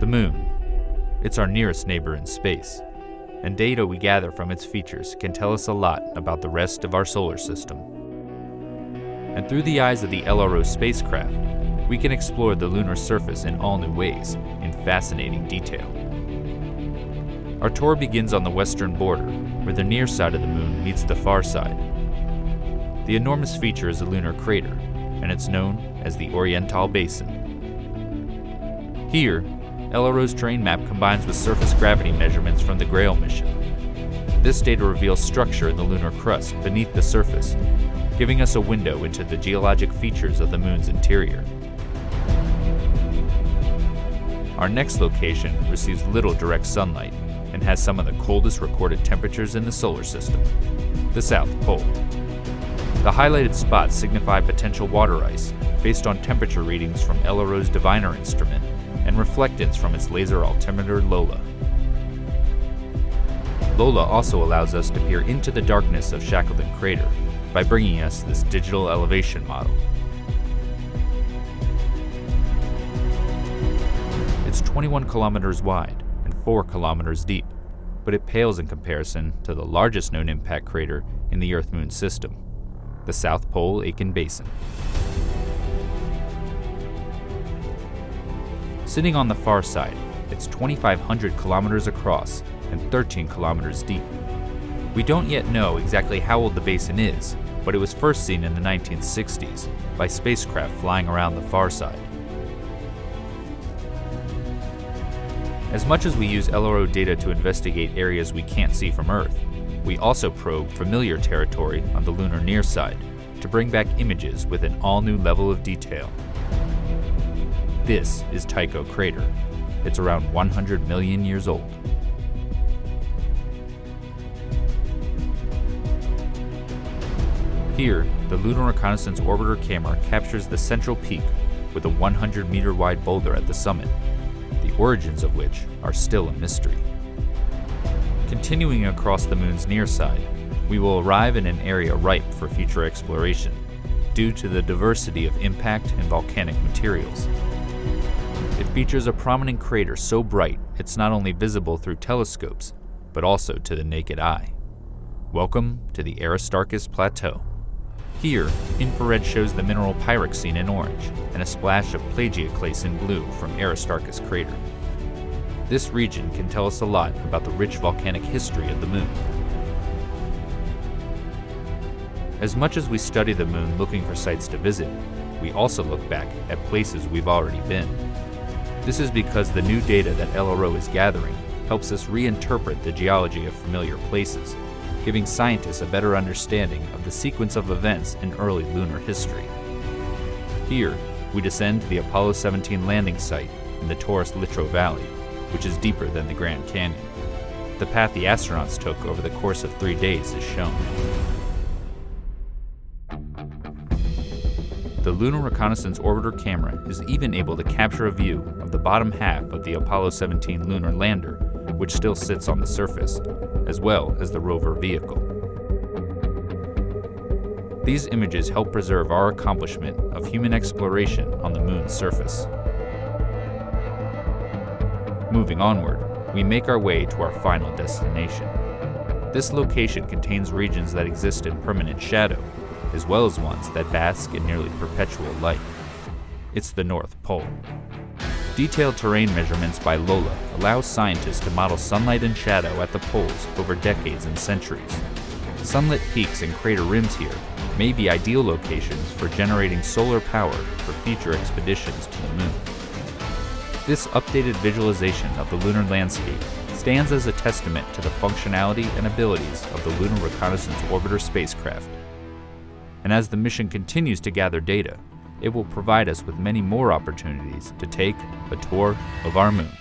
The Moon. It's our nearest neighbor in space, and data we gather from its features can tell us a lot about the rest of our solar system. And through the eyes of the LRO spacecraft, we can explore the lunar surface in all new ways, in fascinating detail. Our tour begins on the western border, where the near side of the Moon meets the far side. The enormous feature is a lunar crater, and it's known as the Oriental Basin. Here, LRO's terrain map combines with surface gravity measurements from the Grail mission. This data reveals structure in the lunar crust beneath the surface, giving us a window into the geologic features of the Moon's interior. Our next location receives little direct sunlight and has some of the coldest recorded temperatures in the solar system, the South Pole. The highlighted spots signify potential water ice based on temperature readings from LRO's Diviner instrument and reflectance from its laser altimeter Lola. Lola also allows us to peer into the darkness of Shackleton Crater by bringing us this digital elevation model. It's 21 kilometers wide and 4 kilometers deep, but it pales in comparison to the largest known impact crater in the Earth-Moon system, the South Pole Aitken Basin. Sitting on the far side, it's 2,500 kilometers across and 13 kilometers deep. We don't yet know exactly how old the basin is, but it was first seen in the 1960s by spacecraft flying around the far side. As much as we use LRO data to investigate areas we can't see from Earth, we also probe familiar territory on the lunar near side to bring back images with an all-new level of detail. This is Tycho Crater. It's around 100 million years old. Here, the Lunar Reconnaissance Orbiter camera captures the central peak with a 100-meter wide boulder at the summit, the origins of which are still a mystery. Continuing across the Moon's near side, we will arrive in an area ripe for future exploration due to the diversity of impact and volcanic materials. It features a prominent crater so bright it's not only visible through telescopes, but also to the naked eye. Welcome to the Aristarchus Plateau. Here, infrared shows the mineral pyroxene in orange and a splash of plagioclase in blue from Aristarchus Crater. This region can tell us a lot about the rich volcanic history of the Moon. As much as we study the Moon looking for sites to visit, we also look back at places we've already been. This is because the new data that LRO is gathering helps us reinterpret the geology of familiar places, giving scientists a better understanding of the sequence of events in early lunar history. Here, we descend to the Apollo 17 landing site in the Taurus Littrow Valley, which is deeper than the Grand Canyon. The path the astronauts took over the course of 3 days is shown. The Lunar Reconnaissance Orbiter camera is even able to capture a view of the bottom half of the Apollo 17 lunar lander, which still sits on the surface, as well as the rover vehicle. These images help preserve our accomplishment of human exploration on the Moon's surface. Moving onward, we make our way to our final destination. This location contains regions that exist in permanent shadow, as well as ones that bask in nearly perpetual light. It's the North Pole. Detailed terrain measurements by Lola allow scientists to model sunlight and shadow at the poles over decades and centuries. Sunlit peaks and crater rims here may be ideal locations for generating solar power for future expeditions to the Moon. This updated visualization of the lunar landscape stands as a testament to the functionality and abilities of the Lunar Reconnaissance Orbiter spacecraft. And as the mission continues to gather data, it will provide us with many more opportunities to take a tour of our Moon.